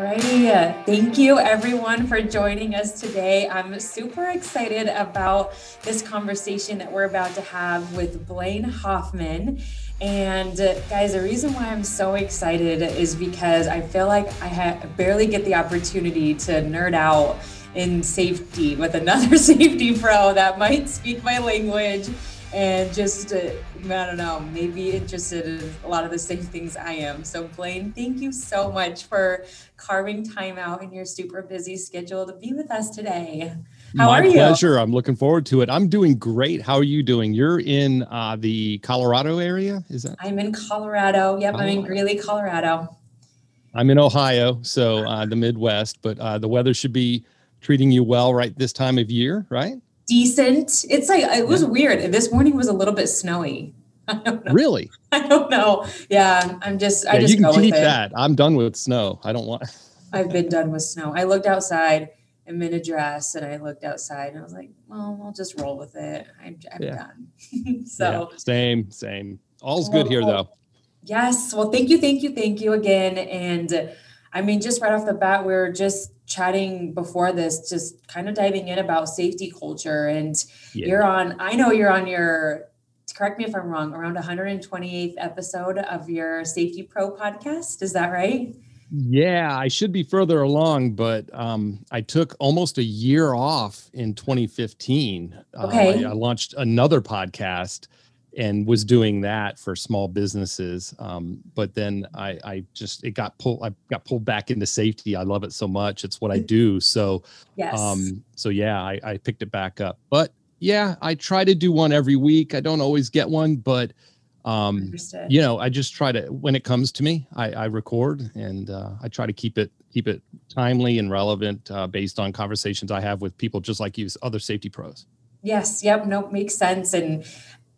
righty. Thank you everyone for joining us today. I'm super excited about this conversation that we're about to have with Blaine Hoffmann. And guys, the reason why I'm so excited is because I feel like I barely get the opportunity to nerd out in safety with another safety pro that might speak my language and just, I don't know, maybe interested in a lot of the same things I am. So Blaine, thank you so much for carving time out in your super busy schedule to be with us today. How are you? My pleasure. I'm looking forward to it. I'm doing great. How are you doing? You're in the Colorado area, is that? I'm in Colorado. Yep, I'm in Greeley, Colorado. I'm in Ohio, so the Midwest, but the weather should be treating you well right this time of year, right? Decent. It's like, it was weird. This morning was a little bit snowy. I don't know. Really? I don't know. Yeah, I just you can go keep with it. that. I'm done with snow. I don't want. I've been done with snow. I looked outside. I'm in a dress and I looked outside and I was like, well, I'll just roll with it. I'm done. So same. All's good here though. Yes. Well, thank you again. And I mean, just right off the bat, we were just chatting before this, just kind of diving in about safety culture. And I know you're on your, correct me if I'm wrong, around 128th episode of your SafetyPro podcast. Is that right? Yeah, I should be further along, but I took almost a year off in 2015. Okay. I launched another podcast and was doing that for small businesses. But then I got pulled back into safety. I love it so much. It's what I do. So, yes. I picked it back up, but yeah, I try to do one every week. I don't always get one, but I just try to, when it comes to me, I record and I try to keep it timely and relevant based on conversations I have with people just like you, other safety pros. Yes. Yep. Nope. Makes sense. And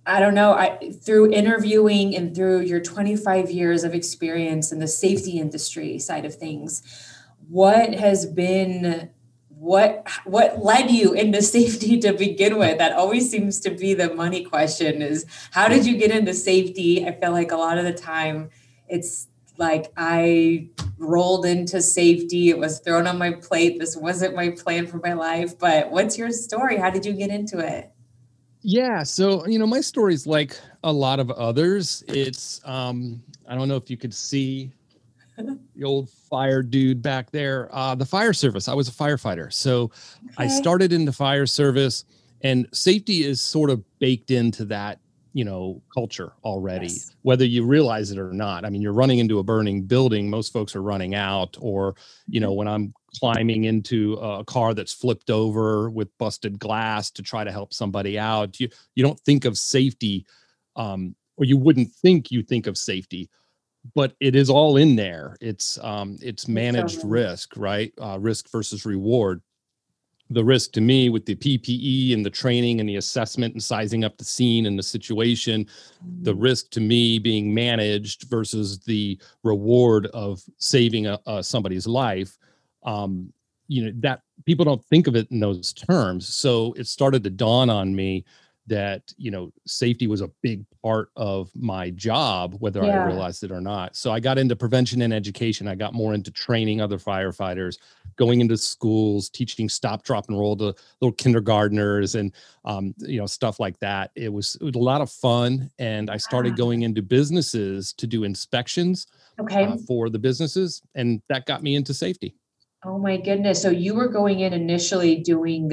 I don't know, through interviewing and through your 25 years of experience in the safety industry side of things, what led you into safety to begin with? That always seems to be the money question, is how did you get into safety? I feel like a lot of the time it's like I rolled into safety. It was thrown on my plate. This wasn't my plan for my life, but what's your story? How did you get into it? Yeah. So, my story is like a lot of others. It's, I don't know if you could see the old fire dude back there, the fire service. I was a firefighter. So I started in the fire service, and safety is sort of baked into that, culture already, whether you realize it or not. I mean, you're running into a burning building. Most folks are running out, or, when I'm climbing into a car that's flipped over with busted glass to try to help somebody out, you don't think of safety, or you wouldn't think you think of safety, but it is all in there. It's managed risk, right? Risk versus reward. The risk to me with the PPE and the training and the assessment and sizing up the scene and the situation, the risk to me being managed versus the reward of saving somebody's life. That people don't think of it in those terms. So it started to dawn on me that, safety was a big part of my job, whether I realized it or not. So I got into prevention and education. I got more into training other firefighters, going into schools, teaching stop, drop, and roll to little kindergartners and, stuff like that. It was a lot of fun. And I started going into businesses to do inspections for the businesses. And that got me into safety. Oh my goodness. So you were going in initially doing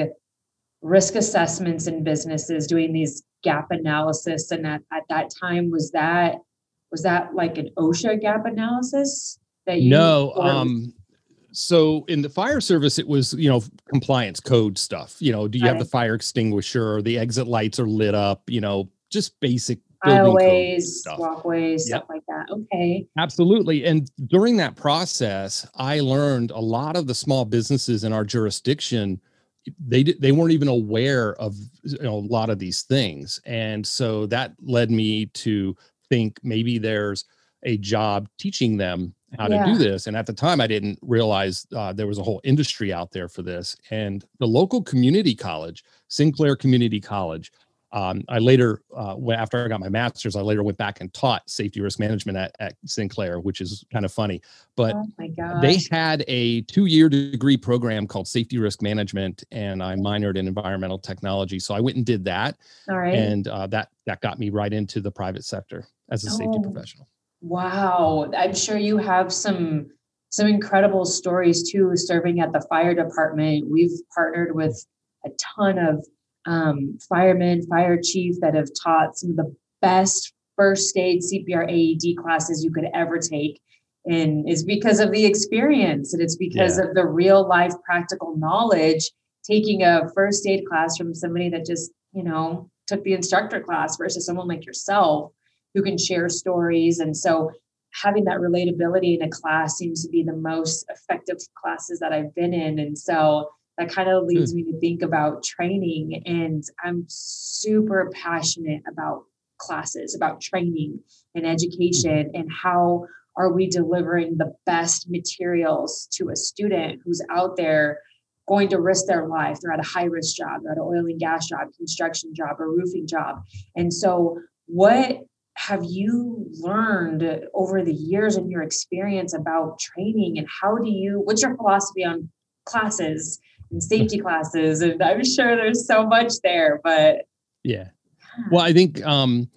risk assessments in businesses, doing these gap analysis. And at that time, was that like an OSHA gap analysis that you? No. So in the fire service, it was, compliance code stuff. Do you have the fire extinguisher, or the exit lights are lit up, just basic aisleways, walkways, stuff like that. Okay. Absolutely. And during that process, I learned a lot of the small businesses in our jurisdiction, they weren't even aware of a lot of these things. And so that led me to think maybe there's a job teaching them how to do this. And at the time, I didn't realize there was a whole industry out there for this. And the local community college, Sinclair Community College, I later, after I got my master's, I later went back and taught safety risk management at Sinclair, which is kind of funny. But Oh my gosh. they had a 2-year degree program called safety risk management, and I minored in environmental technology. So I went and did that. All right. And that got me right into the private sector as a safety professional. Wow. I'm sure you have some incredible stories too, serving at the fire department. We've partnered with a ton of firemen, fire chief that have taught some of the best first aid CPR AED classes you could ever take. And it's because of the experience, and it's because of the real life practical knowledge, taking a first aid class from somebody that just, took the instructor class versus someone like yourself who can share stories. And so having that relatability in a class seems to be the most effective classes that I've been in. And so that kind of leads me to think about training. And I'm super passionate about classes, about training and education, and how are we delivering the best materials to a student who's out there going to risk their life. They're at a high risk job, they're at an oil and gas job, construction job, or roofing job. And so what have you learned over the years in your experience about training, and what's your philosophy on classes and safety classes? And I'm sure there's so much there, but. Yeah. Well, I think, some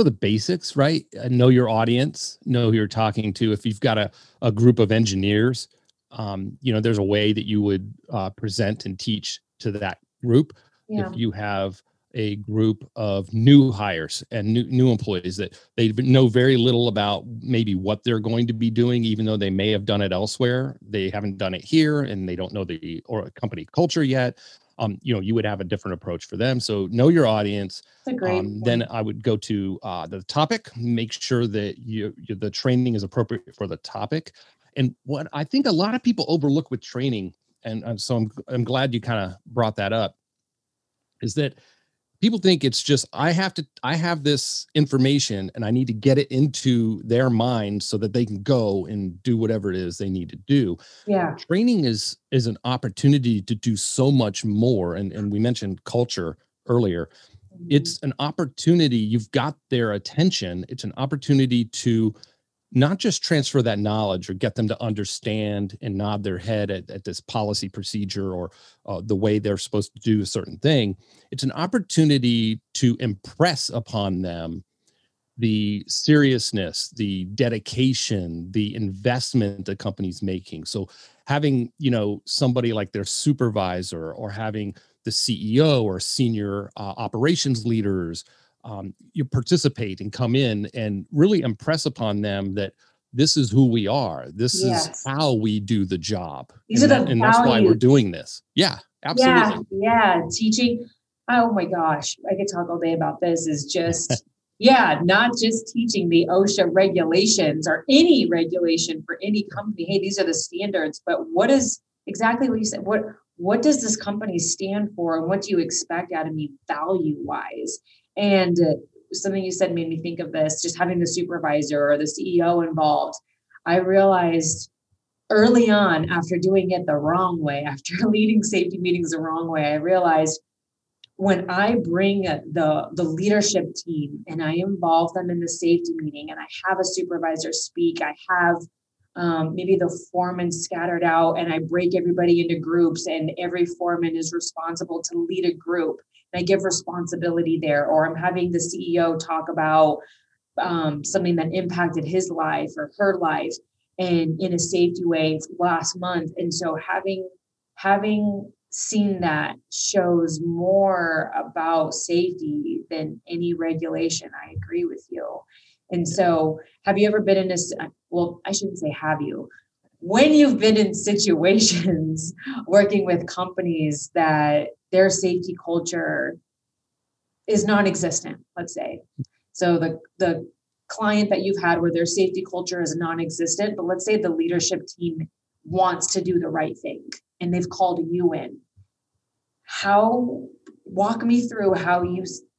of the basics, right? Know your audience, know who you're talking to. If you've got a group of engineers, there's a way that you would present and teach to that group. Yeah. If you have a group of new hires and new employees that they know very little about maybe what they're going to be doing, even though they may have done it elsewhere, they haven't done it here and they don't know the company culture yet. You would have a different approach for them. So know your audience. That's a great then I would go to the topic, make sure that the training is appropriate for the topic. And what I think a lot of people overlook with training, and so I'm glad you kind of brought that up, is that people think it's just, I have this information and I need to get it into their mind so that they can go and do whatever it is they need to do. Yeah. Training is an opportunity to do so much more. And we mentioned culture earlier. Mm-hmm. It's an opportunity. You've got their attention. It's an opportunity to not just transfer that knowledge or get them to understand and nod their head at this policy procedure or the way they're supposed to do a certain thing. It's an opportunity to impress upon them the seriousness, the dedication, the investment the company's making. So having, somebody like their supervisor, or having the CEO or senior operations leaders, you participate and come in and really impress upon them that this is who we are. This is how we do the job. And that's why we're doing this. Yeah, absolutely. Yeah. Teaching. Oh my gosh. I could talk all day about this. Is just, not just teaching the OSHA regulations or any regulation for any company. Hey, these are the standards, but what is exactly what you said? What does this company stand for? And what do you expect out of me value wise? And something you said made me think of this, just having the supervisor or the CEO involved. I realized early on, after doing it the wrong way, after leading safety meetings the wrong way, I realized when I bring the leadership team and I involve them in the safety meeting, and I have a supervisor speak, I have maybe the foreman scattered out, and I break everybody into groups, and every foreman is responsible to lead a group. I give responsibility there, or I'm having the CEO talk about something that impacted his life or her life and in a safety way last month. And so having seen that shows more about safety than any regulation. I agree with you. And so have you ever been in this? Well, I shouldn't say have you. When you've been in situations working with companies that their safety culture is non-existent, let's say. So the client that you've had where their safety culture is non-existent, but let's say the leadership team wants to do the right thing and they've called you in. Walk me through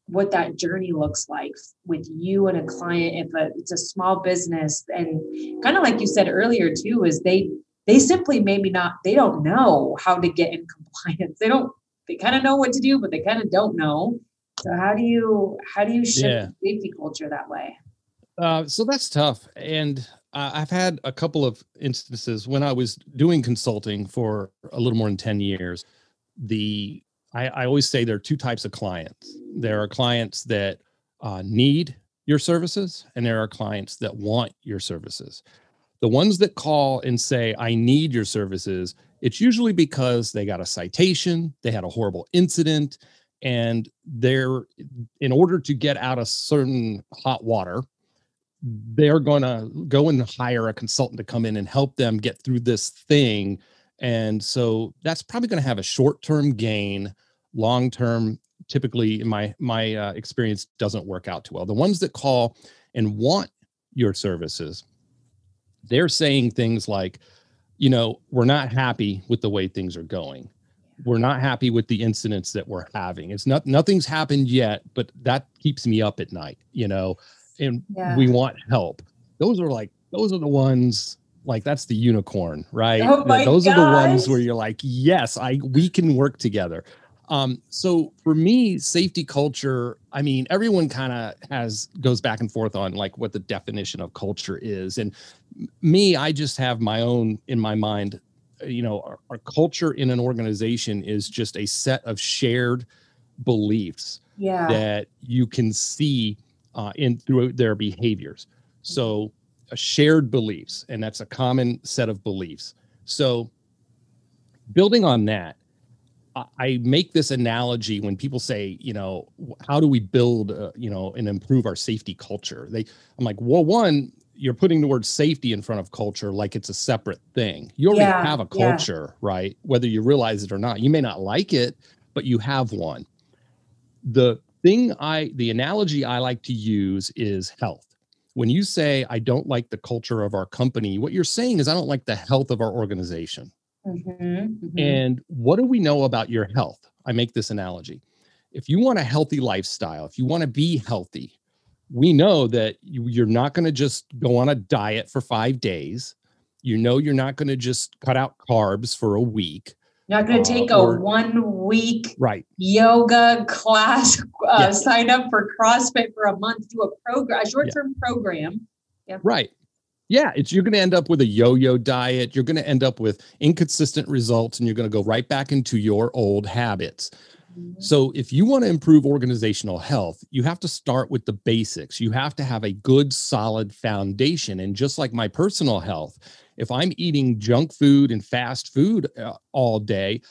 what that journey looks like with you and a client. If it's a small business, and kind of like you said earlier too, is they simply they don't know how to get in compliance. They kind of know what to do, but they kind of don't know. So how do you shift Yeah. the safety culture that way? So that's tough. And I've had a couple of instances when I was doing consulting for a little more than 10 years. I always say there are two types of clients. There are clients that need your services, and there are clients that want your services. The ones that call and say, I need your services, it's usually because they got a citation, they had a horrible incident, and in order to get out of certain hot water, they're going to go and hire a consultant to come in and help them get through this thing. And so that's probably going to have a short-term gain. Long-term, typically in my experience, doesn't work out too well. The ones that call and want your services, they're saying things like, we're not happy with the way things are going. We're not happy with the incidents that we're having. Nothing's happened yet, but that keeps me up at night, and we want help. Those are the ones, like, that's the unicorn, right? Oh my Those are the ones gosh. where you're like, yes, we can work together. So for me, safety culture, I mean, everyone kind of goes back and forth on like what the definition of culture is. And me, I just have my own in my mind. Our culture in an organization is just a set of shared beliefs that you can see in through their behaviors. So shared beliefs, and that's a common set of beliefs. So building on that, I make this analogy when people say, how do we build, and improve our safety culture? I'm like, well, one, you're putting the word safety in front of culture like it's a separate thing. You already have a culture, right? Whether you realize it or not. You may not like it, but you have one. The analogy I like to use is health. When you say, I don't like the culture of our company, what you're saying is, I don't like the health of our organization. And what do we know about your health? I make this analogy. If you want a healthy lifestyle, if you want to be healthy, we know that you're not going to just go on a diet for 5 days. You're not going to just cut out carbs for a week. You're not going to take a 1 week yoga class, sign up for CrossFit for a month, do a short-term program. Yeah. Right. Yeah, you're going to end up with a yo-yo diet. You're going to end up with inconsistent results, and you're going to go right back into your old habits. So if you want to improve organizational health, you have to start with the basics. You have to have a good, solid foundation. And just like my personal health, if I'm eating junk food and fast food all day,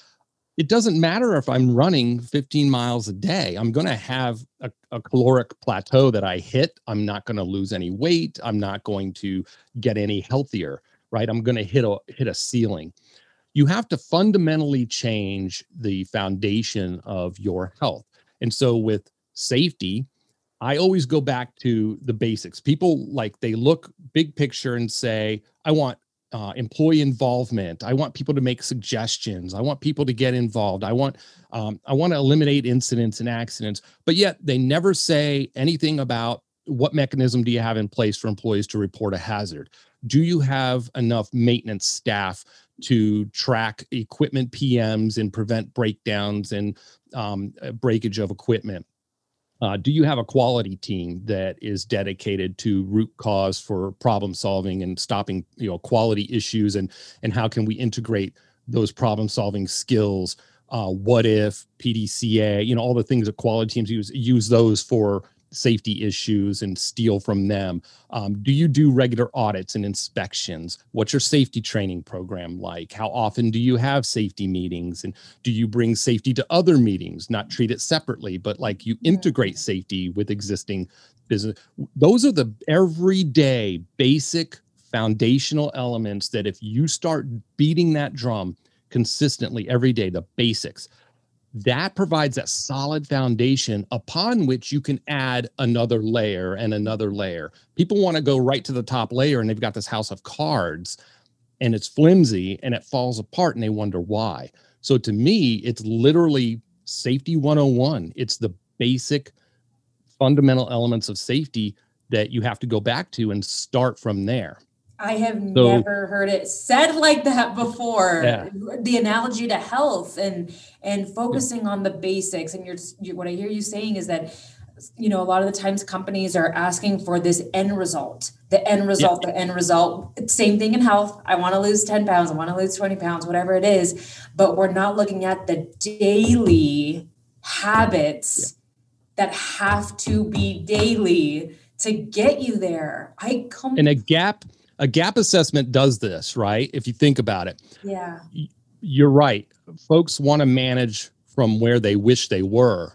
it doesn't matter if I'm running 15 miles a day. I'm going to have a caloric plateau that I hit. I'm not going to lose any weight. I'm not going to get any healthier, right? I'm going to hit a ceiling. You have to fundamentally change the foundation of your health. And so with safety, I always go back to the basics. People, they look big picture and say, I want employee involvement. I want people to make suggestions. I want people to get involved. I want to eliminate incidents and accidents, but yet they never say anything about what mechanism do you have in place for employees to report a hazard? Do you have enough maintenance staff to track equipment PMs and prevent breakdowns and breakage of equipment? Do you have a quality team that is dedicated to root cause for problem solving and stopping, quality issues, and how can we integrate those problem solving skills? What if PDCA, all the things that quality teams use those for safety issues and steal from them? Do you do regular audits and inspections? What's your safety training program like? How often do you have safety meetings? And do you bring safety to other meetings, not treat it separately, but you integrate safety with existing business? Those are the everyday basic foundational elements that if you start beating that drum consistently every day, the basics, that provides that solid foundation upon which you can add another layer and another layer. People want to go right to the top layer, and they've got this house of cards, and it's flimsy and it falls apart, and they wonder why. So to me, it's literally safety 101. It's the basic fundamental elements of safety that you have to go back to and start from there. I have So, never heard it said like that before. yeah, The analogy to health and yeah, focusing on the basics. And what I hear you saying is that, a lot of the times companies are asking for this end result, the end yeah. result, the end result. Same thing in health. I want to lose 10 pounds. I want to lose 20 pounds, whatever it is. But we're not looking at the daily Yeah. habits that have to be daily to get you there. And a gap assessment does this, right? If you think about it, Yeah. you're right. Folks want to manage from where they wish they were,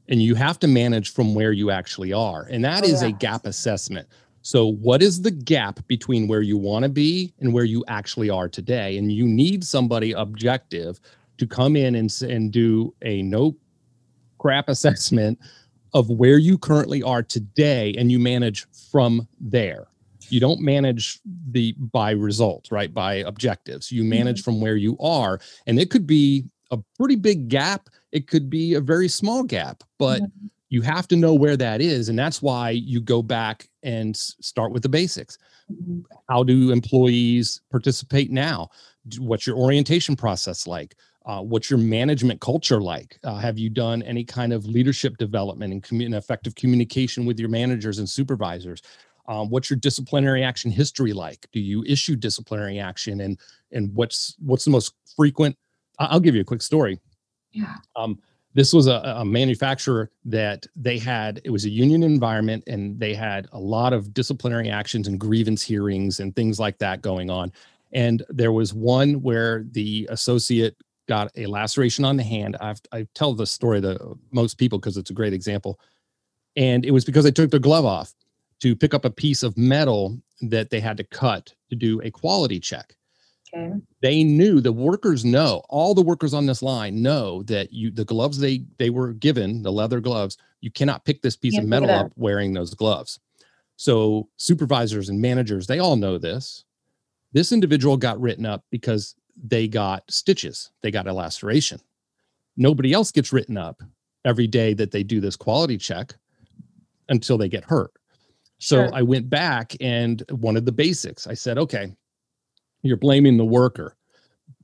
and you have to manage from where you actually are. And that is a Correct. gap assessment. So what is the gap between where you want to be and where you actually are today? And you need somebody objective to come in and do a no crap assessment of where you currently are today, and you manage from there. You don't manage by results, right? By objectives. You manage from where you are, and it could be a pretty big gap. It could be a very small gap, but Mhm. you have to know where that is. And that's why you go back and start with the basics. Mhm. How do employees participate now? What's your orientation process like? What's your management culture like? Have you done any kind of leadership development and effective communication with your managers and supervisors? What's your disciplinary action history like? Do you issue disciplinary action, and what's the most frequent? I'll give you a quick story. Yeah. This was a manufacturer that it was a union environment, and they had a lot of disciplinary actions and grievance hearings and things like that going on. And there was one where the associate got a laceration on the hand. I tell this story to most people because it's a great example. And it was because they took their glove off to pick up a piece of metal that they had to cut to do a quality check. Okay. They knew, the workers know, all the workers on this line know that the gloves they were given, the leather gloves, you cannot pick this piece of Can't pick it metal up. up wearing those gloves. So supervisors and managers, they all know this. This individual got written up because they got stitches. They got a laceration. Nobody else gets written up every day that they do this quality check until they get hurt. So Sure. I went back and wanted the basics. I said, okay, you're blaming the worker.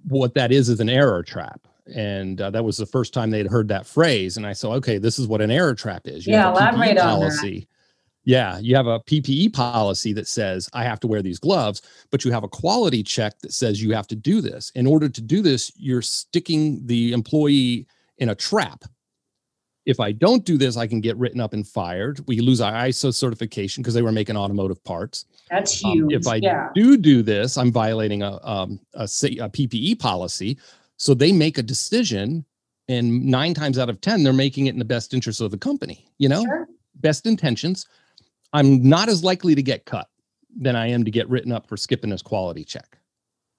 What that is an error trap. And that was the first time they'd heard that phrase. And I said, okay, this is what an error trap is. You have Yeah. a PPE Elaborate on that. policy. Yeah, you have a PPE policy that says I have to wear these gloves, but you have a quality check that says you have to do this. In order to do this, you're sticking the employee in a trap. If I don't do this, I can get written up and fired. We lose our ISO certification because they were making automotive parts. That's If huge. I Yeah. do this, I'm violating a PPE policy. So they make a decision, and 9 times out of 10, they're making it in the best interest of the company. Sure. Best intentions. I'm not as likely to get cut than I am to get written up for skipping this quality check,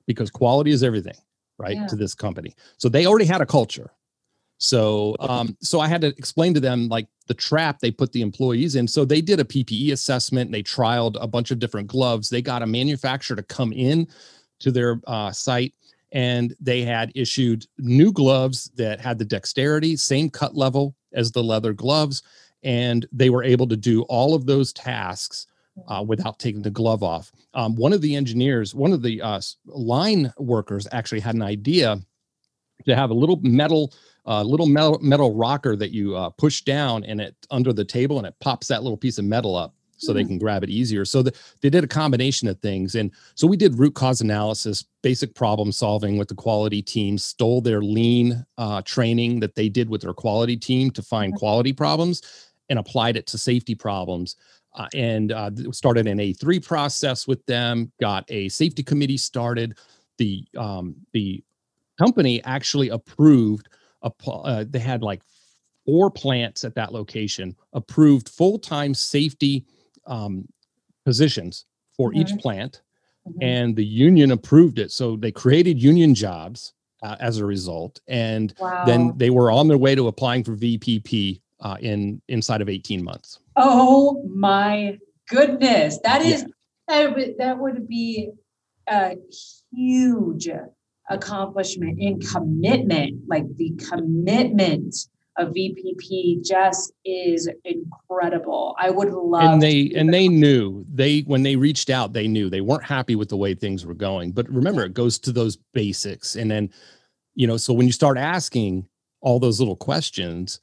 because quality is everything, right, Yeah. to this company. So they already had a culture. So I had to explain to them like the trap they put the employees in. So they did a PPE assessment. They trialed a bunch of different gloves. They got a manufacturer to come in to their site, and they had issued new gloves that had the dexterity, same cut level as the leather gloves. And they were able to do all of those tasks without taking the glove off. One of the engineers, one of the line workers actually had an idea to have a little metal rocker that you push down, and it under the table, and it pops that little piece of metal up so they can grab it easier. So they did a combination of things. And so we did root cause analysis, basic problem solving with the quality team, stole their lean training that they did with their quality team to find quality problems, and applied it to safety problems. And started an A3 process with them, got a safety committee started. The company actually approved they had like 4 plants at that location, approved full-time safety positions for each plant, and the union approved it. So they created union jobs as a result, and then Wow. they were on their way to applying for VPP inside of 18 months. Oh my goodness. Yeah. That would be a huge accomplishment in commitment, like the commitment a VPP just is incredible. I would love and they knew when they reached out, they knew they weren't happy with the way things were going. But remember, it goes to those basics. And then, so when you start asking all those little questions,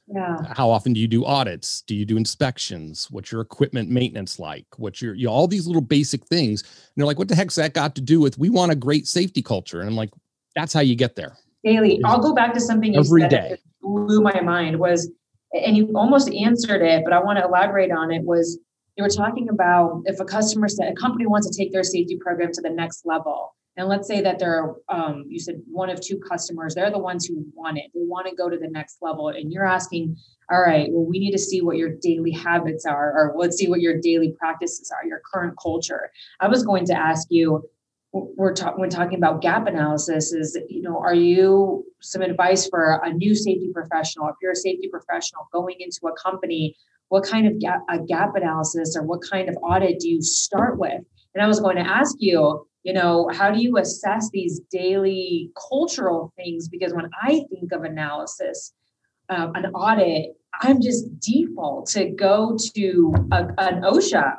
how often do you do audits? Do you do inspections? What's your equipment maintenance like? What's your, all these little basic things. And they're like, what the heck's that got to do with, we want a great safety culture? And I'm like, that's how you get there. Daily. I'll go back to something you said that blew my mind was, and you almost answered it, but I want to elaborate on it, was you were talking about if a company wants to take their safety program to the next level. And let's say that they're, you said one of two customers, they're the ones who want it. They want to go to the next level. And you're asking, all right, well, we need to see what your daily habits are, or let's see what your daily practices are, your current culture. I was going to ask you, when talking about gap analysis is, are you some advice for a new safety professional? If you're a safety professional going into a company, what kind of gap analysis or what kind of audit do you start with? And I was going to ask you, how do you assess these daily cultural things? Because when I think of analysis, an audit, I'm just default to go to an OSHA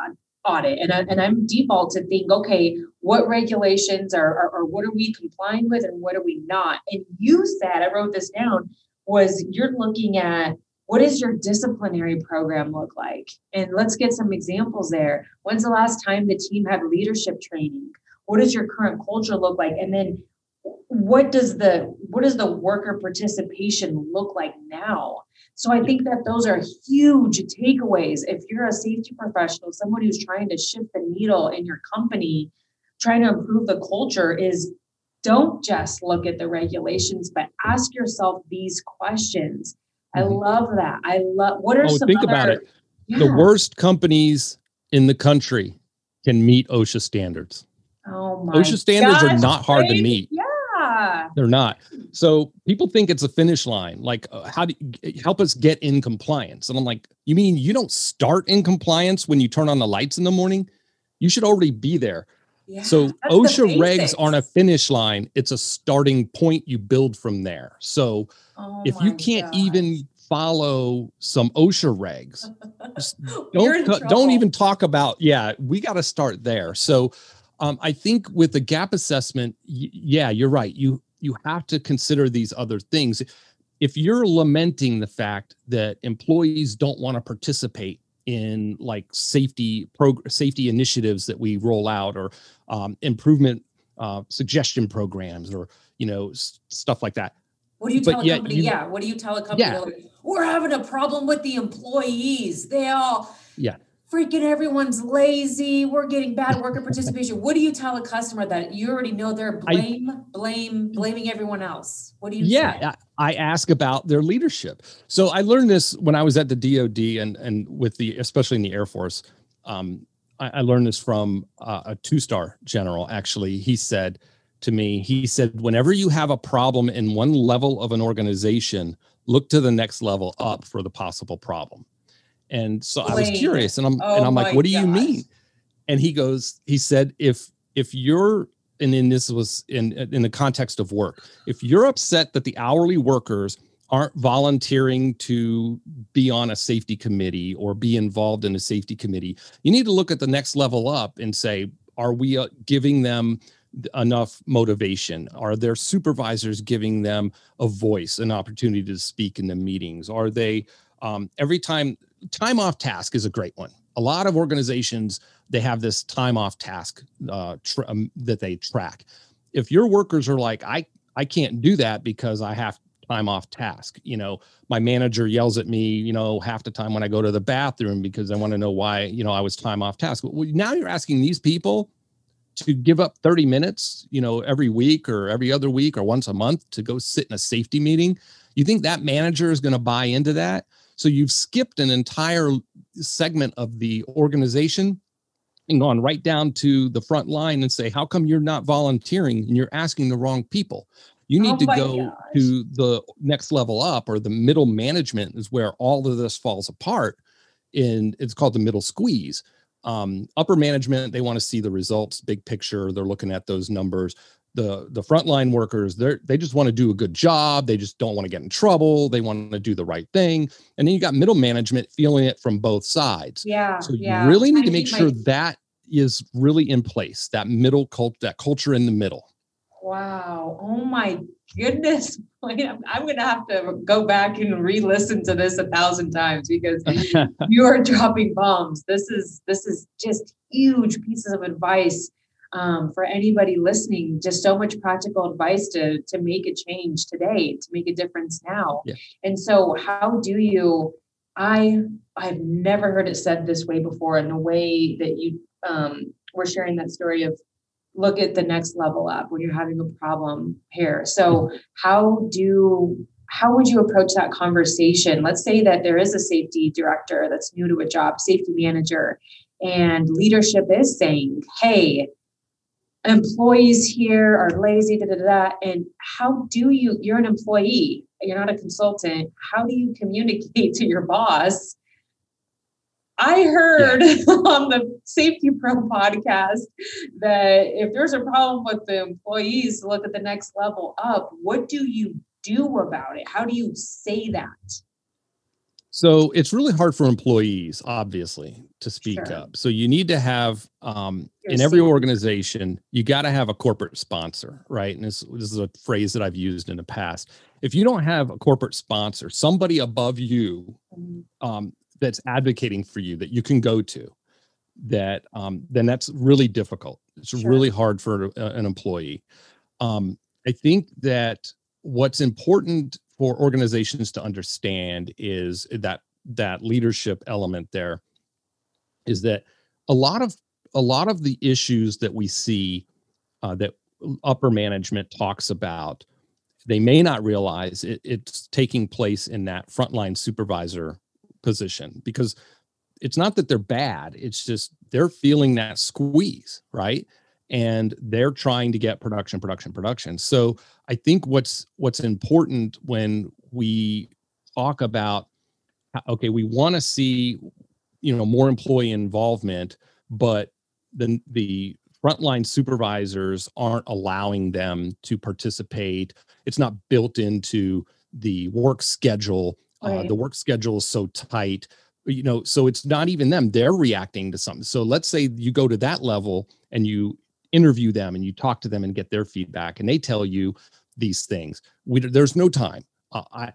audit. And I'm default to think, okay, what regulations are what are we complying with and what are we not? And you said, I wrote this down, was you're looking at what does your disciplinary program look like? And let's get some examples there. When's the last time the team had leadership training? What does your current culture look like? And then what does the worker participation look like now? So I think that those are huge takeaways. If you're a safety professional, someone who's trying to shift the needle in your company, trying to improve the culture, is don't just look at the regulations, but ask yourself these questions. I love that. What are some think about it. Yeah. The worst companies in the country can meet OSHA standards. Oh my OSHA standards are not hard to meet. Yeah. They're not. So people think it's a finish line. Like, how do you help us get in compliance? And I'm like, you mean you don't start in compliance when you turn on the lights in the morning? You should already be there. Yeah, so OSHA regs aren't a finish line. It's a starting point. You build from there. So if you can't even follow some OSHA regs, don't even talk about, we got to start there. So I think with the gap assessment, you're right. You have to consider these other things. If you're lamenting the fact that employees don't want to participate in like safety initiatives that we roll out, or improvement suggestion programs, or stuff like that. What do you tell a company? What do you tell a company? Like, we're having a problem with the employees. They all freaking everyone's lazy. We're getting bad worker participation. What do you tell a customer that you already know they're blaming everyone else? What do you say? I ask about their leadership. So I learned this when I was at the DOD and with especially in the Air Force. I learned this from a 2-star general. Actually, he said to me, whenever you have a problem in one level of an organization, look to the next level up for the possible problem. And so I was curious, and I'm like, what do you mean? And he said, if you're, and then this was in the context of work, if you're upset that the hourly workers aren't volunteering to be on a safety committee or be involved in a safety committee, you need to look at the next level up and say, are we giving them enough motivation? Are their supervisors giving them a voice, an opportunity to speak in the meetings? Are they every time off task is a great one. A lot of organizations, they have this time off task that they track. If your workers are like, I can't do that because I have time off task. My manager yells at me, half the time when I go to the bathroom because I want to know why, I was time off task. Well, now you're asking these people to give up 30 minutes, every week or every other week or once a month to go sit in a safety meeting. You think that manager is going to buy into that? So you've skipped an entire segment of the organization and gone right down to the front line and say, how come you're not volunteering and you're asking the wrong people? You need to go to the next level up, or the middle management is where all of this falls apart. And it's called the middle squeeze. Upper management, they want to see the results, big picture. They're looking at those numbers. the frontline workers, they just want to do a good job. They just don't want to get in trouble. They want to do the right thing. And then you got middle management feeling it from both sides. Yeah. So you Yeah. really need to make sure that is really in place, that that culture in the middle. Wow. Oh my goodness. I'm going to have to go back and re-listen to this 1,000 times because you are dropping bombs. This is just huge pieces of advice for anybody listening. Just so much practical advice to make a change today, to make a difference now. Yeah. And so how do you, I've never heard it said this way before, in the way that you were sharing that story of look at the next level up when you're having a problem here. So how would you approach that conversation? Let's say that there is a safety director that's new to a job, safety manager, and leadership is saying, hey, employees here are lazy, and how do you're an employee, you're not a consultant. How do you communicate to your boss? I heard on the SafetyPro podcast that if there's a problem with the employees, look at the next level up. What do you do about it? How do you say that? So it's really hard for employees, obviously, to speak up. So you need to have, in every organization, you got to have a corporate sponsor, right? And this is a phrase that I've used in the past. If you don't have a corporate sponsor, somebody above you, that's advocating for you that you can go to, that then that's really difficult. It's really hard for an employee. I think that what's important for organizations to understand is that leadership element there is that a lot of the issues that we see that upper management talks about, they may not realize it's taking place in that frontline supervisor position, because it's not that they're bad. It's just they're feeling that squeeze, right? And they're trying to get production. So I think what's important when we talk about, okay, we want to see, more employee involvement, but then the frontline supervisors aren't allowing them to participate. It's not built into the work schedule. The work schedule is so tight, so it's not even them. They're reacting to something. So let's say you go to that level and you interview them and you talk to them and get their feedback, and they tell you these things. There's no time.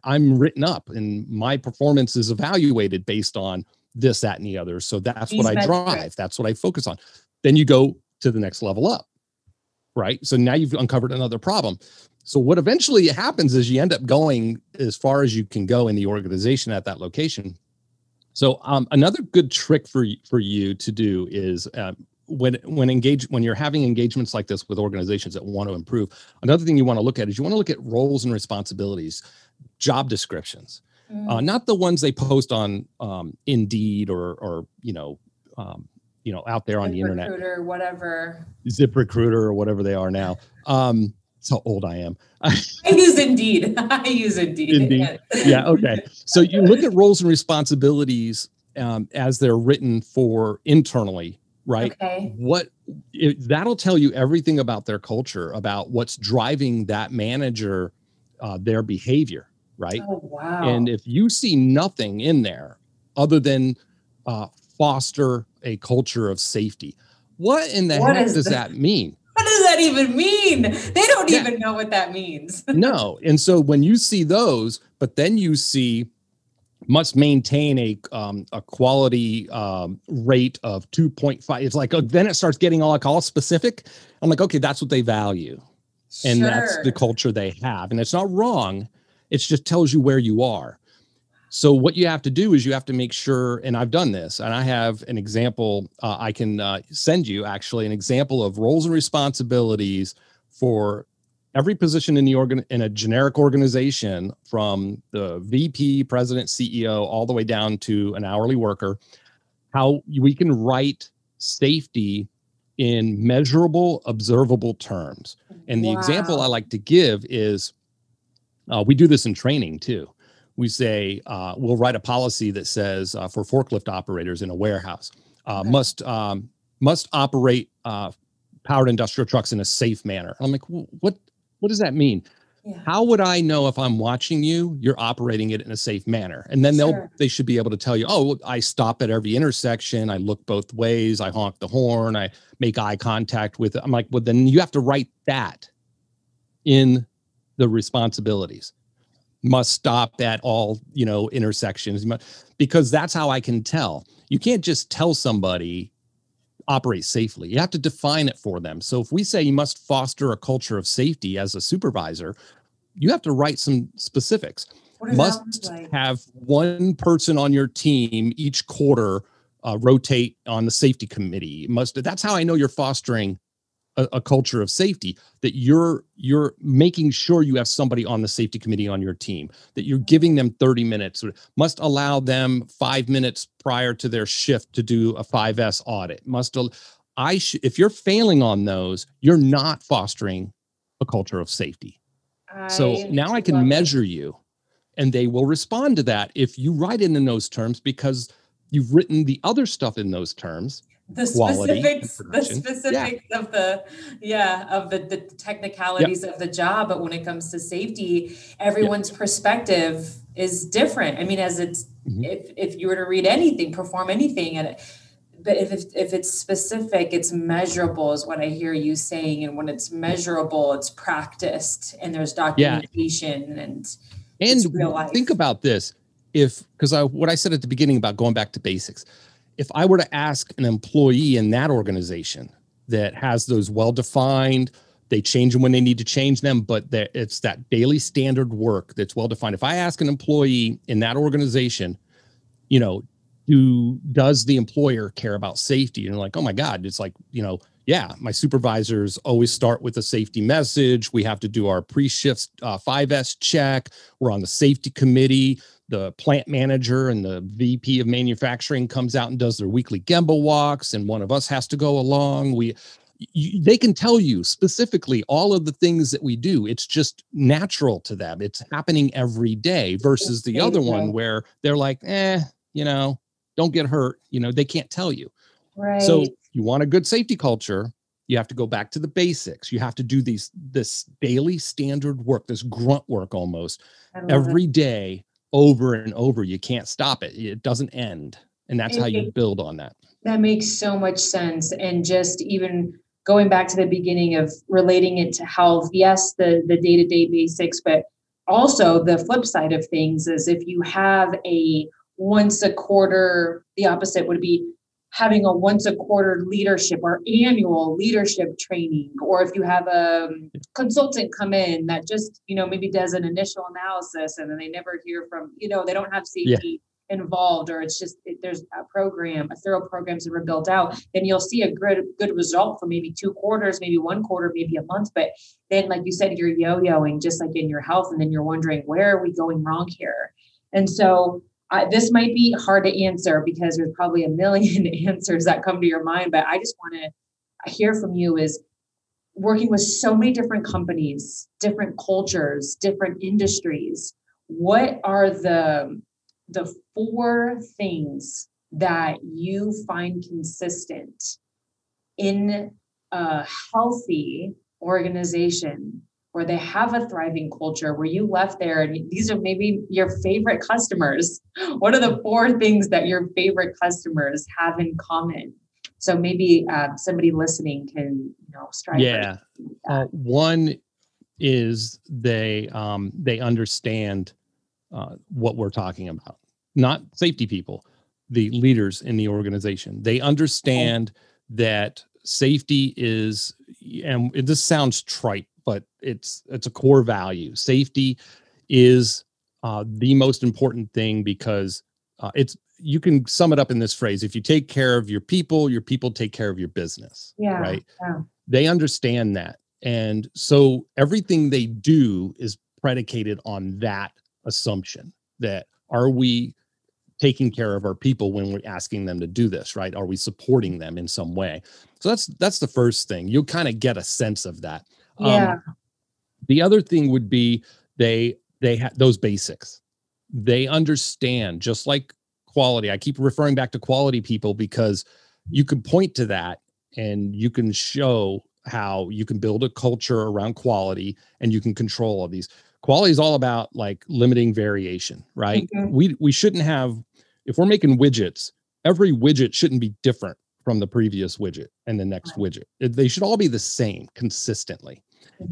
I'm written up and my performance is evaluated based on this, that, and the other. So that's what I drive. That's what I focus on. Then you go to the next level up, right? So now you've uncovered another problem. So what eventually happens is you end up going as far as you can go in the organization at that location. So another good trick for you to do is when you're having engagements like this with organizations that want to improve, another thing you want to look at is you want to look at roles and responsibilities, job descriptions, not the ones they post on Indeed or out there on the internet, Recruiter, whatever, ZipRecruiter or whatever they are now. That's how old I am. I use Indeed. Indeed. Yeah. Okay. So you look at roles and responsibilities as they're written for internally, right? Okay. That'll tell you everything about their culture, about what's driving that manager, their behavior, right? Oh, wow. And if you see nothing in there other than foster a culture of safety, what in the heck does that mean? What does that even mean? They don't even know what that means. No. And so when you see those, but then you see must maintain a quality rate of 2.5. It's like, then it starts getting all specific. I'm like, okay, that's what they value. And that's the culture they have. And it's not wrong. It just tells you where you are. So what you have to do is you have to make sure, and I've done this, and I have an example, I can send you actually an example of roles and responsibilities for every position in in a generic organization, from the VP, president, CEO, all the way down to an hourly worker, how we can write safety in measurable, observable terms. And the example I like to give is, we do this in training too. We say, we'll write a policy that says for forklift operators in a warehouse, must operate powered industrial trucks in a safe manner. I'm like, what does that mean? Yeah. How would I know if I'm watching you, you're operating it in a safe manner? And then they should be able to tell you, oh, I stop at every intersection. I look both ways. I honk the horn. I make eye contact with it. I'm like, well, then you have to write that in the responsibilities. Must stop at all, intersections, because that's how I can tell. You can't just tell somebody operate safely. You have to define it for them. So if we say you must foster a culture of safety as a supervisor, you have to write some specifics. Must have one person on your team each quarter rotate on the safety committee. That's how I know you're fostering a culture of safety, that you're making sure you have somebody on the safety committee on your team, that you're giving them 30 minutes, must allow them 5 minutes prior to their shift to do a 5S audit. If you're failing on those, you're not fostering a culture of safety. So now I can measure you, and they will respond to that if you write it in those terms, because you've written the other stuff in those terms. The specifics of the technicalities of the job. But when it comes to safety, everyone's perspective is different. I mean, if you were to read anything, perform anything, but if it's specific, it's measurable is what I hear you saying. And when it's measurable, it's practiced, and there's documentation and real life. Think about this. Because what I said at the beginning about going back to basics, if I were to ask an employee in that organization that has those well-defined, they change them when they need to change them, but it's that daily standard work that's well-defined. If I ask an employee in that organization, does the employer care about safety? And like, oh my God, it's like, my supervisors always start with a safety message. We have to do our pre-shift 5S check. We're on the safety committee. The plant manager and the VP of manufacturing comes out and does their weekly Gemba walks, and one of us has to go along. They can tell you specifically all of the things that we do. It's just natural to them. It's happening every day versus the other one where they're like, don't get hurt. They can't tell you. Right. So you want a good safety culture, you have to go back to the basics. You have to do this daily standard work, this grunt work almost every day, over and over. You can't stop it. It doesn't end. And that's how you build on that. That makes so much sense. And just even going back to the beginning of relating it to health, yes, the day-to-day basics, but also the flip side of things is if you have a once a quarter, the opposite would be having a once a quarter leadership or annual leadership training, or if you have a consultant come in that just, maybe does an initial analysis and then they never hear from, they don't have safety involved, or it's just, there's a thorough programs that were built out, then you'll see a good result for maybe 2 quarters, maybe 1 quarter, maybe a month. But then, like you said, you're yo-yoing just like in your health. And then you're wondering, where are we going wrong here? And so this might be hard to answer because there's probably a million answers that come to your mind, but I just want to hear from you is working with so many different companies, different cultures, different industries. What are the 4 things that you find consistent in a healthy organization where they have a thriving culture, where you left there and these are maybe your favorite customers? What are the 4 things that your favorite customers have in common? So maybe somebody listening can, strive. Yeah. One is they understand what we're talking about. Not safety people, the leaders in the organization. They understand that safety is, and this sounds trite, but it's a core value. Safety is the most important thing because you can sum it up in this phrase: if you take care of your people take care of your business. Yeah. Right. Yeah. They understand that. And so everything they do is predicated on that assumption that, are we taking care of our people when we're asking them to do this, right? Are we supporting them in some way? So that's the first thing. You'll kind of get a sense of that. Yeah. The other thing would be they have those basics. They understand, just like quality. I keep referring back to quality people because you can point to that and you can show how you can build a culture around quality and you can control all these. Quality is all about like limiting variation, right? We shouldn't have, if we're making widgets, every widget shouldn't be different from the previous widget and the next widget. They should all be the same consistently.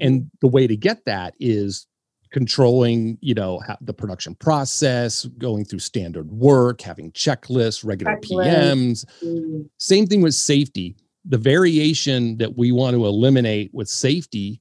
And the way to get that is controlling, the production process, going through standard work, having checklists, regular PMs. Same thing with safety. The variation that we want to eliminate with safety,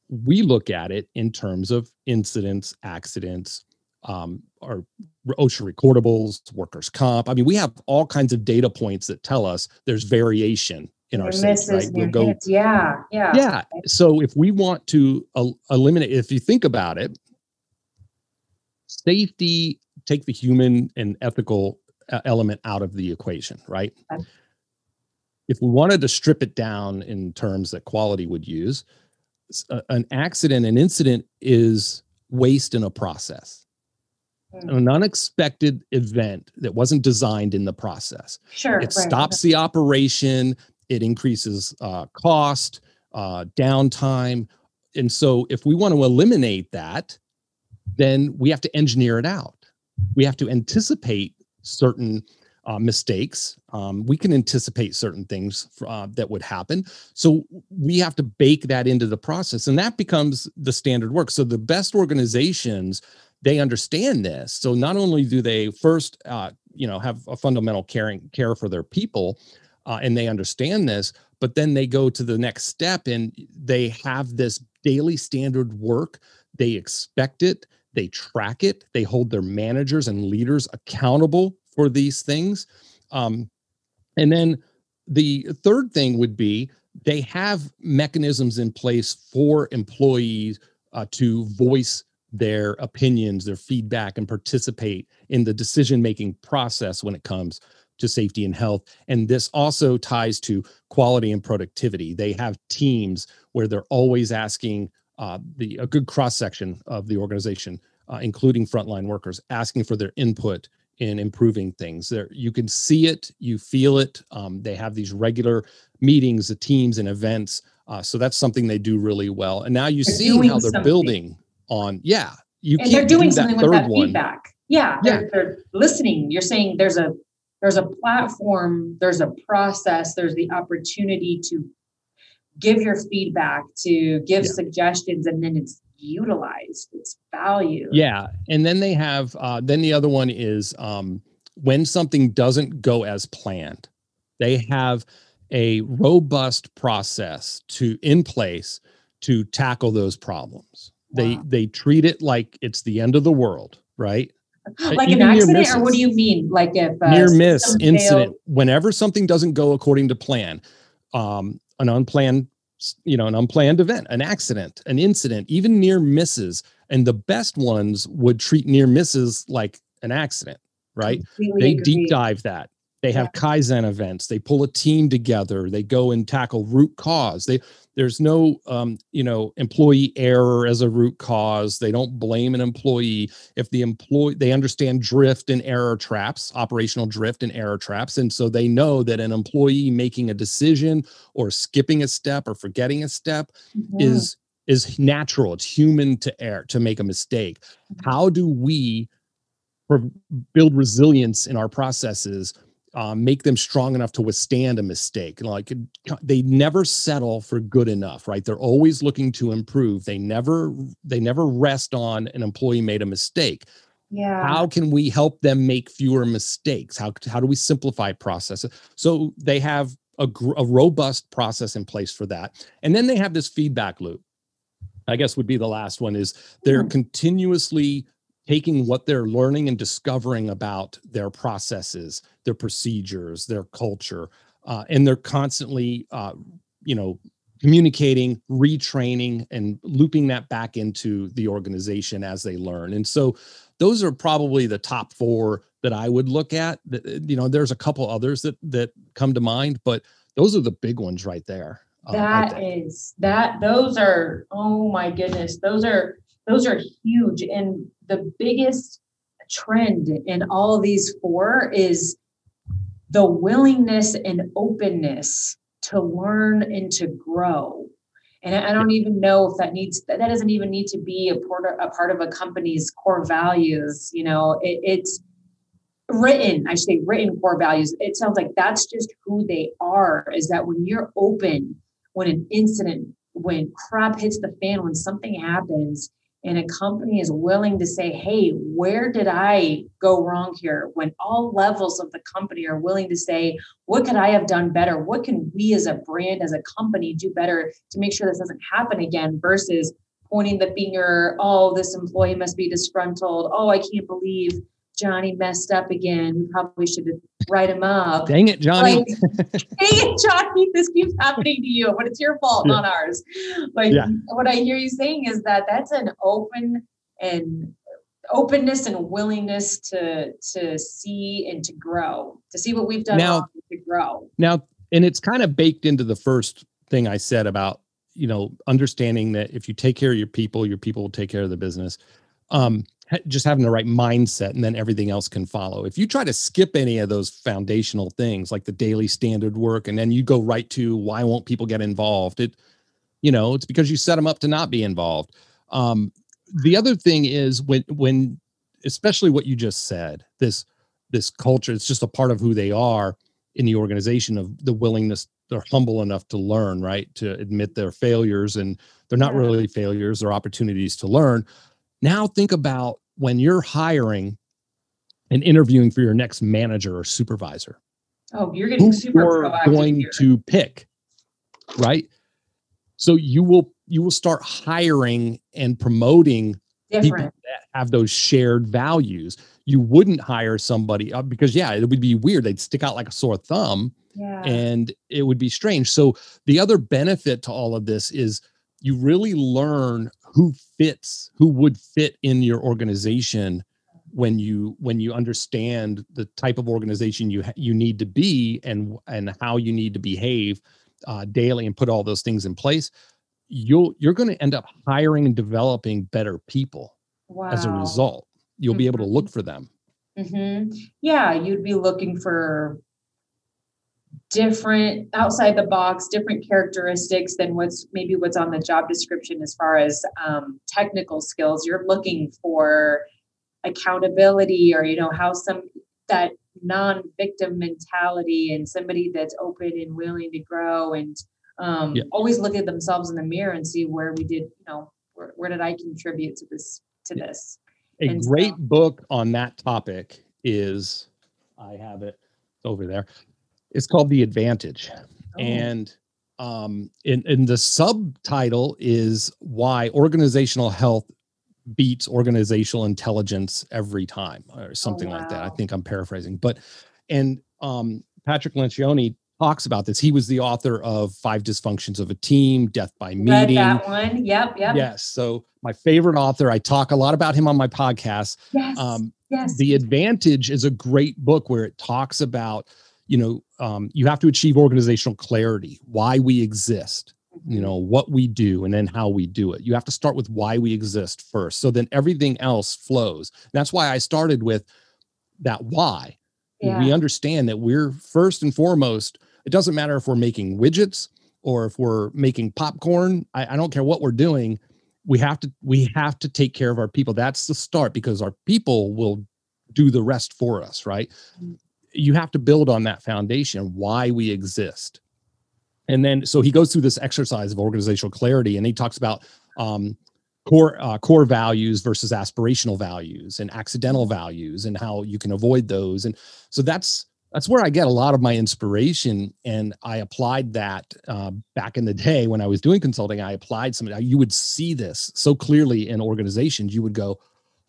we look at it in terms of incidents, accidents, or OSHA recordables, workers' comp. I mean, we have all kinds of data points that tell us there's variation in our safety, right? We'll go, yeah. So if we want to eliminate, if you think about it, safety, take the human and ethical element out of the equation, right? If we wanted to strip it down in terms that quality would use, an accident, an incident is waste in a process. An unexpected event that wasn't designed in the process. It stops the operation. It increases cost, downtime. And so if we want to eliminate that, then we have to engineer it out. We have to anticipate certain mistakes. We can anticipate certain things that would happen. So we have to bake that into the process, and that becomes the standard work. So the best organizations, they understand this. So not only do they first, have a fundamental care for their people, and they understand this, but then they go to the next step and they have this daily standard work. They expect it. They track it. They hold their managers and leaders accountable for these things. And then the third thing would be they have mechanisms in place for employees to voice their opinions, their feedback, and participate in the decision-making process when it comes to safety and health. And this also ties to quality and productivity. They have teams where they're always asking a good cross-section of the organization, including frontline workers, asking for their input in improving things. There, you can see it, you feel it. They have these regular meetings, the teams and events. So that's something they do really well. And now you see how they're building on, you and can't they're doing do that something with that feedback. They're listening. You're saying there's a platform, there's a process, there's the opportunity to give your feedback, to give suggestions, and then it's utilized, it's valued. Yeah. And then they have, then the other one is when something doesn't go as planned, they have a robust process in place to tackle those problems. Wow. They treat it like it's the end of the world, right? Like an accident, or what do you mean? Like if near miss incident, whenever something doesn't go according to plan, an unplanned event, an accident, an incident, even near misses. And the best ones would treat near misses like an accident, right? They deep dive that. They have Kaizen events. They pull a team together. They go and tackle root cause. There's no, employee error as a root cause. They don't blame an employee. If they understand drift and error traps, operational drift and error traps. And so they know that an employee making a decision or skipping a step or forgetting a step is natural. It's human to err, to make a mistake. How do we build resilience in our processes, make them strong enough to withstand a mistake? Like, they never settle for good enough, right? They're always looking to improve. They never rest on an employee made a mistake. How can we help them make fewer mistakes? How do we simplify processes? So they have a robust process in place for that. And then they have this feedback loop, I guess would be the last one, is they're continuously taking what they're learning and discovering about their processes, their procedures, their culture, and they're constantly, communicating, retraining, and looping that back into the organization as they learn. And so those are probably the top four that I would look at. There's a couple others that come to mind, but those are the big ones right there. Those are, oh my goodness, those are huge. And the biggest trend in all of these four is the willingness and openness to learn and to grow. And I don't even know if that doesn't even need to be a part of a company's core values. It's written core values. It sounds like that's just who they are, is that when you're open, when crap hits the fan, when something happens and a company is willing to say, hey, where did I go wrong here? When all levels of the company are willing to say, what could I have done better? What can we as a brand, as a company do better to make sure this doesn't happen again, versus pointing the finger, oh, this employee must be disgruntled. Oh, I can't believe Johnny messed up again. We probably should write him up. Dang it, Johnny. Dang it, Johnny. This keeps happening to you, but it's your fault, not ours. What I hear you saying is that that's an openness and willingness to see and to grow, to see what we've done wrong, to grow. Now, and it's kind of baked into the first thing I said about, understanding that if you take care of your people will take care of the business. Just having the right mindset, and then everything else can follow. If you try to skip any of those foundational things like the daily standard work, and then you go right to why won't people get involved? It's because you set them up to not be involved. The other thing is when, especially what you just said, this culture, it's just a part of who they are in the organization, of the willingness, they're humble enough to learn, right? To admit their failures, and they're not really failures, they're opportunities to learn. Now think about when you're hiring and interviewing for your next manager or supervisor. Oh, you're getting super proactive going here. To pick, right? So you will start hiring and promoting people that have those shared values. You wouldn't hire somebody because it would be weird. They'd stick out like a sore thumb, and it would be strange. So the other benefit to all of this is you really learn who would fit in your organization when you understand the type of organization you need to be, and how you need to behave daily, and put all those things in place. You're going to end up hiring and developing better people. As a result. You'll be able to look for them. Yeah, you'd be looking for different, outside the box, different characteristics than what's on the job description as far as technical skills. You're looking for accountability, or how that non-victim mentality, and somebody that's open and willing to grow, and always look at themselves in the mirror and see where we did, where did I contribute to this? A great book on that topic is, I have it over there. It's called The Advantage. And in the subtitle is Why Organizational Health Beats Organizational Intelligence Every Time, or something like that. I think I'm paraphrasing, Patrick Lencioni talks about this. He was the author of 5 Dysfunctions of a Team, Death by Meeting. Read that one. Yep. Yes. So my favorite author, I talk a lot about him on my podcast. Yes. The Advantage is a great book where it talks about, you have to achieve organizational clarity, why we exist, what we do, and then how we do it. You have to start with why we exist first. So then everything else flows. And that's why I started with that why. We understand that we're first and foremost, it doesn't matter if we're making widgets or if we're making popcorn. I don't care what we're doing. We have to take care of our people. That's the start, because our people will do the rest for us, right? You have to build on that foundation, why we exist. And then, so he goes through this exercise of organizational clarity, and he talks about core values versus aspirational values and accidental values, and how you can avoid those. And so that's where I get a lot of my inspiration. And I applied that back in the day when I was doing consulting. I applied something. You would see this so clearly in organizations. You would go,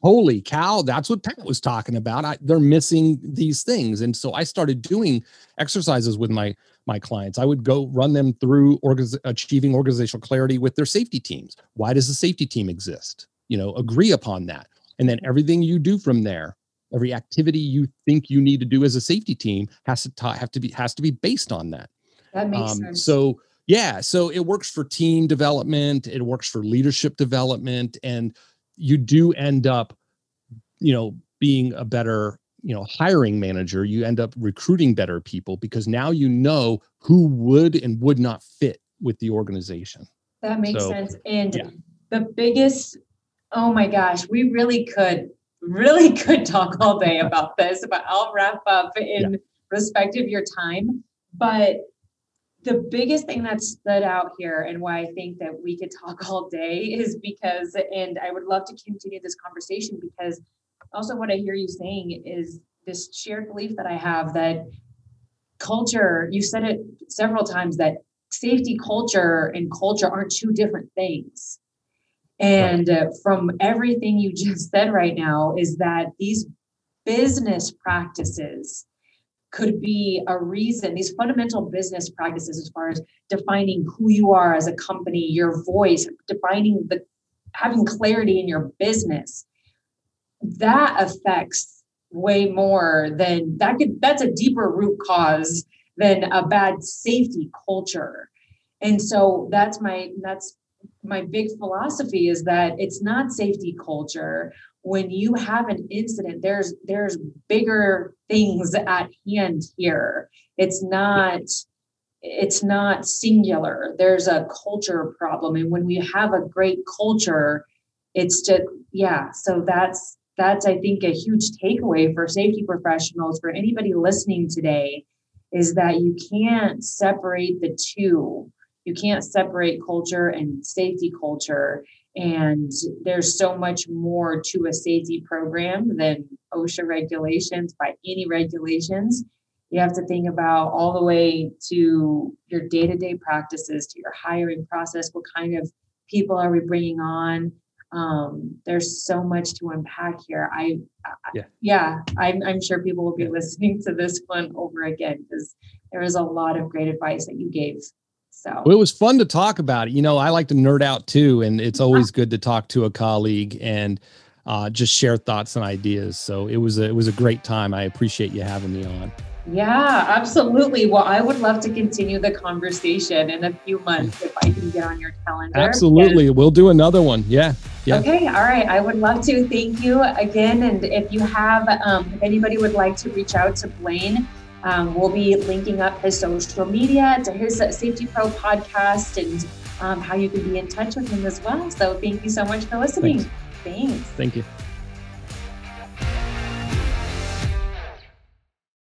holy cow, that's what Pat was talking about. They're missing these things. And so I started doing exercises with my clients. I would go run them through achieving organizational clarity with their safety teams. Why does the safety team exist? Agree upon that. And then everything you do from there, every activity you think you need to do as a safety team has to be based on that. That makes sense. So it works for team development. It works for leadership development. And you do end up, being a better, hiring manager. You end up recruiting better people, because now who would and would not fit with the organization. That makes sense. And yeah. the biggest, oh my gosh, we really could talk all day about this, but I'll wrap up in respect of your time. But the biggest thing that stood out here and why I think that we could talk all day is because, and I would love to continue this conversation, because also what I hear you saying is this shared belief that I have that culture, you said it several times, that safety culture and culture aren't two different things. And from everything you just said right now is that these business practices could be a reason, these fundamental business practices, as far as defining who you are as a company, your voice, having clarity in your business, that affects way more than that's a deeper root cause than a bad safety culture. And so that's my big philosophy, is that it's not safety culture. When you have an incident, there's bigger things at hand here. It's not singular. There's a culture problem. And when we have a great culture, it's just, so that's I think a huge takeaway for safety professionals, for anybody listening today, is that you can't separate the two. You can't separate culture and safety culture. And there's so much more to a safety program than OSHA regulations, by any regulations. You have to think about all the way to your day-to-day practices, to your hiring process. What kind of people are we bringing on? There's so much to unpack here. I'm sure people will be listening to this one over again, because there was a lot of great advice that you gave. So well, it was fun to talk about it. I like to nerd out too, and it's always good to talk to a colleague and just share thoughts and ideas. So it was a great time. I appreciate you having me on. Yeah, absolutely. Well, I would love to continue the conversation in a few months if I can get on your calendar. Absolutely. We'll do another one. Yeah. Okay. All right. I would love to. Thank you again. And if you have, if anybody would like to reach out to Blaine, we'll be linking up his social media to his SafetyPro podcast, and how you can be in touch with him as well. So thank you so much for listening. Thanks. Thanks. Thank you.